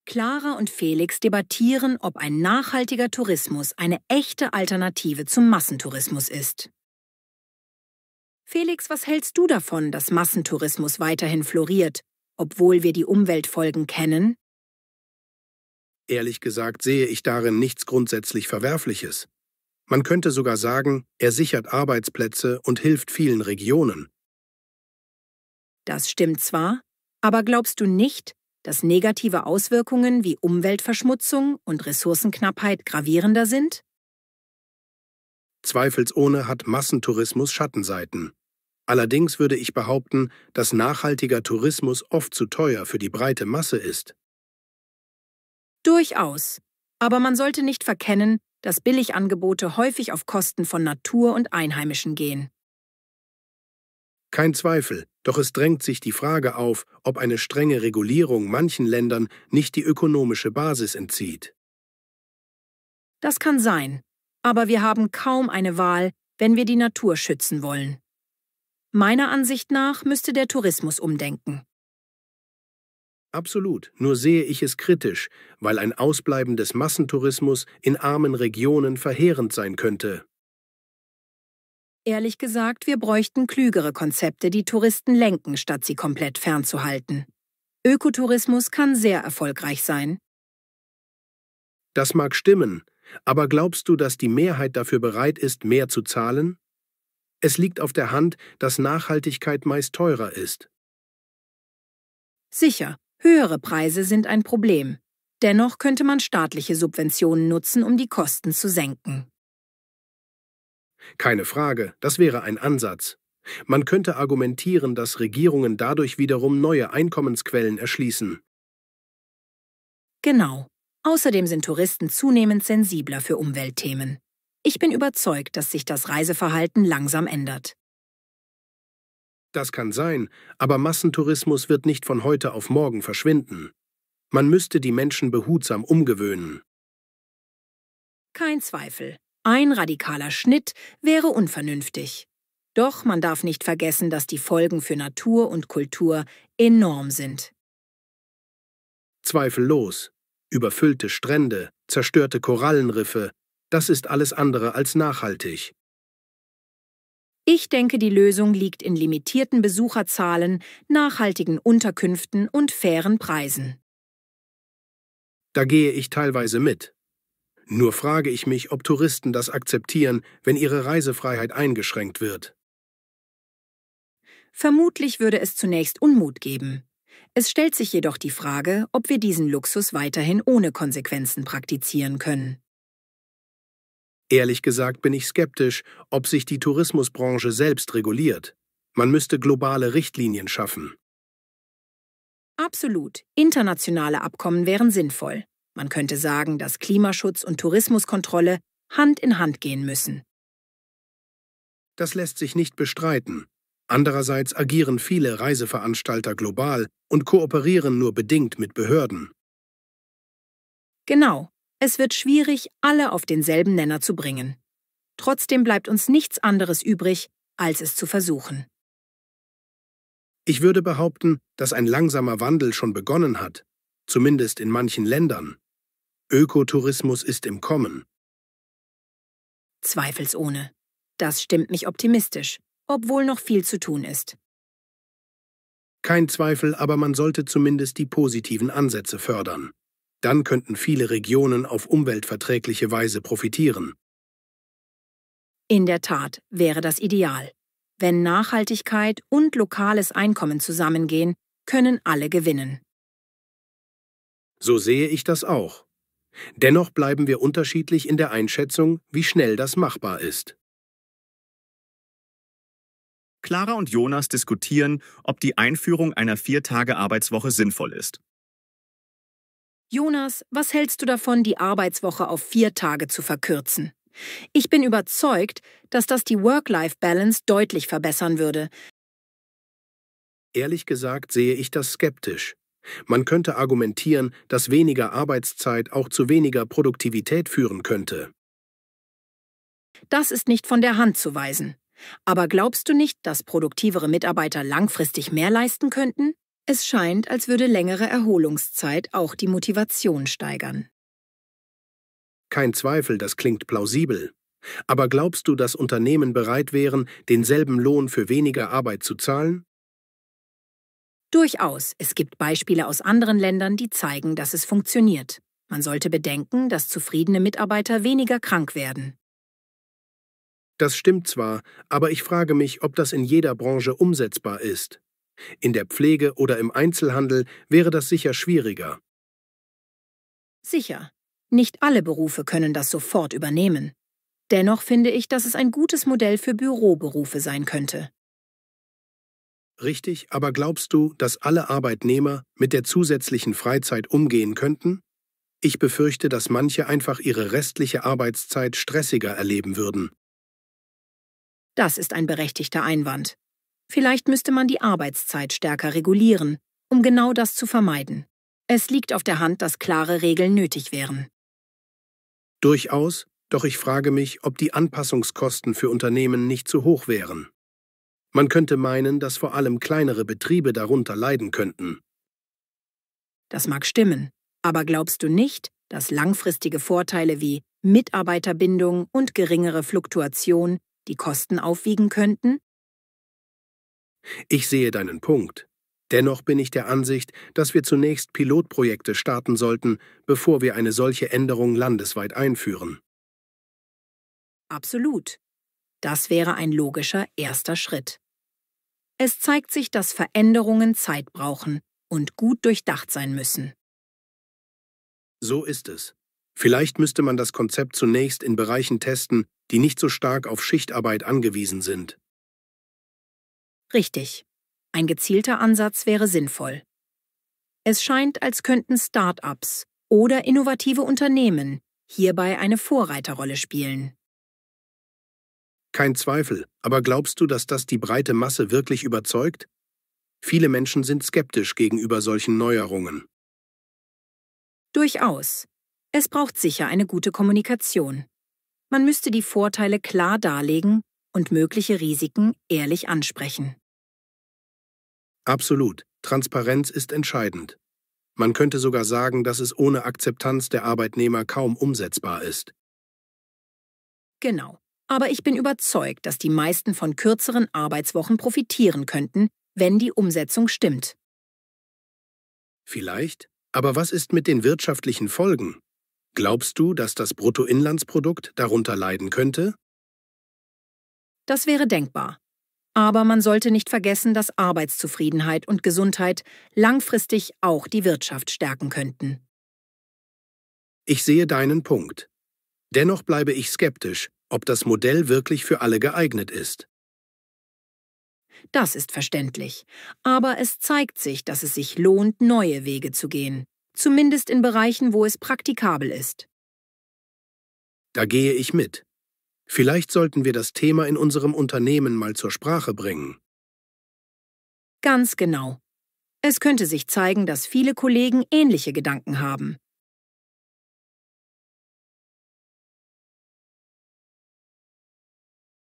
Clara und Felix debattieren, ob ein nachhaltiger Tourismus eine echte Alternative zum Massentourismus ist. Felix, was hältst du davon, dass Massentourismus weiterhin floriert, obwohl wir die Umweltfolgen kennen? Ehrlich gesagt sehe ich darin nichts grundsätzlich Verwerfliches. Man könnte sogar sagen, er sichert Arbeitsplätze und hilft vielen Regionen. Das stimmt zwar, aber glaubst du nicht, dass negative Auswirkungen wie Umweltverschmutzung und Ressourcenknappheit gravierender sind? Zweifelsohne hat Massentourismus Schattenseiten. Allerdings würde ich behaupten, dass nachhaltiger Tourismus oft zu teuer für die breite Masse ist. Durchaus. Aber man sollte nicht verkennen, dass Billigangebote häufig auf Kosten von Natur und Einheimischen gehen. Kein Zweifel, doch es drängt sich die Frage auf, ob eine strenge Regulierung manchen Ländern nicht die ökonomische Basis entzieht. Das kann sein, aber wir haben kaum eine Wahl, wenn wir die Natur schützen wollen. Meiner Ansicht nach müsste der Tourismus umdenken. Absolut, nur sehe ich es kritisch, weil ein Ausbleiben des Massentourismus in armen Regionen verheerend sein könnte. Ehrlich gesagt, wir bräuchten klügere Konzepte, die Touristen lenken, statt sie komplett fernzuhalten. Ökotourismus kann sehr erfolgreich sein. Das mag stimmen, aber glaubst du, dass die Mehrheit dafür bereit ist, mehr zu zahlen? Es liegt auf der Hand, dass Nachhaltigkeit meist teurer ist. Sicher, höhere Preise sind ein Problem. Dennoch könnte man staatliche Subventionen nutzen, um die Kosten zu senken. Keine Frage, das wäre ein Ansatz. Man könnte argumentieren, dass Regierungen dadurch wiederum neue Einkommensquellen erschließen. Genau. Außerdem sind Touristen zunehmend sensibler für Umweltthemen. Ich bin überzeugt, dass sich das Reiseverhalten langsam ändert. Das kann sein, aber Massentourismus wird nicht von heute auf morgen verschwinden. Man müsste die Menschen behutsam umgewöhnen. Kein Zweifel. Ein radikaler Schnitt wäre unvernünftig. Doch man darf nicht vergessen, dass die Folgen für Natur und Kultur enorm sind. Zweifellos. Überfüllte Strände, zerstörte Korallenriffe, das ist alles andere als nachhaltig. Ich denke, die Lösung liegt in limitierten Besucherzahlen, nachhaltigen Unterkünften und fairen Preisen. Da gehe ich teilweise mit. Nur frage ich mich, ob Touristen das akzeptieren, wenn ihre Reisefreiheit eingeschränkt wird. Vermutlich würde es zunächst Unmut geben. Es stellt sich jedoch die Frage, ob wir diesen Luxus weiterhin ohne Konsequenzen praktizieren können. Ehrlich gesagt bin ich skeptisch, ob sich die Tourismusbranche selbst reguliert. Man müsste globale Richtlinien schaffen. Absolut. Internationale Abkommen wären sinnvoll. Man könnte sagen, dass Klimaschutz und Tourismuskontrolle Hand in Hand gehen müssen. Das lässt sich nicht bestreiten. Andererseits agieren viele Reiseveranstalter global und kooperieren nur bedingt mit Behörden. Genau. Es wird schwierig, alle auf denselben Nenner zu bringen. Trotzdem bleibt uns nichts anderes übrig, als es zu versuchen. Ich würde behaupten, dass ein langsamer Wandel schon begonnen hat, zumindest in manchen Ländern. Ökotourismus ist im Kommen. Zweifelsohne. Das stimmt mich optimistisch, obwohl noch viel zu tun ist. Kein Zweifel, aber man sollte zumindest die positiven Ansätze fördern. Dann könnten viele Regionen auf umweltverträgliche Weise profitieren. In der Tat wäre das ideal. Wenn Nachhaltigkeit und lokales Einkommen zusammengehen, können alle gewinnen. So sehe ich das auch. Dennoch bleiben wir unterschiedlich in der Einschätzung, wie schnell das machbar ist. Clara und Jonas diskutieren, ob die Einführung einer 4-Tage-Arbeitswoche sinnvoll ist. Jonas, was hältst du davon, die Arbeitswoche auf 4 Tage zu verkürzen? Ich bin überzeugt, dass das die Work-Life-Balance deutlich verbessern würde. Ehrlich gesagt sehe ich das skeptisch. Man könnte argumentieren, dass weniger Arbeitszeit auch zu weniger Produktivität führen könnte. Das ist nicht von der Hand zu weisen. Aber glaubst du nicht, dass produktivere Mitarbeiter langfristig mehr leisten könnten? Es scheint, als würde längere Erholungszeit auch die Motivation steigern. Kein Zweifel, das klingt plausibel. Aber glaubst du, dass Unternehmen bereit wären, denselben Lohn für weniger Arbeit zu zahlen? Durchaus, es gibt Beispiele aus anderen Ländern, die zeigen, dass es funktioniert. Man sollte bedenken, dass zufriedene Mitarbeiter weniger krank werden. Das stimmt zwar, aber ich frage mich, ob das in jeder Branche umsetzbar ist. In der Pflege oder im Einzelhandel wäre das sicher schwieriger. Sicher, nicht alle Berufe können das sofort übernehmen. Dennoch finde ich, dass es ein gutes Modell für Büroberufe sein könnte. Richtig, aber glaubst du, dass alle Arbeitnehmer mit der zusätzlichen Freizeit umgehen könnten? Ich befürchte, dass manche einfach ihre restliche Arbeitszeit stressiger erleben würden. Das ist ein berechtigter Einwand. Vielleicht müsste man die Arbeitszeit stärker regulieren, um genau das zu vermeiden. Es liegt auf der Hand, dass klare Regeln nötig wären. Durchaus, doch ich frage mich, ob die Anpassungskosten für Unternehmen nicht zu hoch wären. Man könnte meinen, dass vor allem kleinere Betriebe darunter leiden könnten. Das mag stimmen, aber glaubst du nicht, dass langfristige Vorteile wie Mitarbeiterbindung und geringere Fluktuation die Kosten aufwiegen könnten? Ich sehe deinen Punkt. Dennoch bin ich der Ansicht, dass wir zunächst Pilotprojekte starten sollten, bevor wir eine solche Änderung landesweit einführen. Absolut. Das wäre ein logischer erster Schritt. Es zeigt sich, dass Veränderungen Zeit brauchen und gut durchdacht sein müssen. So ist es. Vielleicht müsste man das Konzept zunächst in Bereichen testen, die nicht so stark auf Schichtarbeit angewiesen sind. Richtig. Ein gezielter Ansatz wäre sinnvoll. Es scheint, als könnten Start-ups oder innovative Unternehmen hierbei eine Vorreiterrolle spielen. Kein Zweifel, aber glaubst du, dass das die breite Masse wirklich überzeugt? Viele Menschen sind skeptisch gegenüber solchen Neuerungen. Durchaus. Es braucht sicher eine gute Kommunikation. Man müsste die Vorteile klar darlegen und mögliche Risiken ehrlich ansprechen. Absolut. Transparenz ist entscheidend. Man könnte sogar sagen, dass es ohne Akzeptanz der Arbeitnehmer kaum umsetzbar ist. Genau. Aber ich bin überzeugt, dass die meisten von kürzeren Arbeitswochen profitieren könnten, wenn die Umsetzung stimmt. Vielleicht, aber was ist mit den wirtschaftlichen Folgen? Glaubst du, dass das Bruttoinlandsprodukt darunter leiden könnte? Das wäre denkbar. Aber man sollte nicht vergessen, dass Arbeitszufriedenheit und Gesundheit langfristig auch die Wirtschaft stärken könnten. Ich sehe deinen Punkt. Dennoch bleibe ich skeptisch, ob das Modell wirklich für alle geeignet ist. Das ist verständlich. Aber es zeigt sich, dass es sich lohnt, neue Wege zu gehen. Zumindest in Bereichen, wo es praktikabel ist. Da gehe ich mit. Vielleicht sollten wir das Thema in unserem Unternehmen mal zur Sprache bringen. Ganz genau. Es könnte sich zeigen, dass viele Kollegen ähnliche Gedanken haben.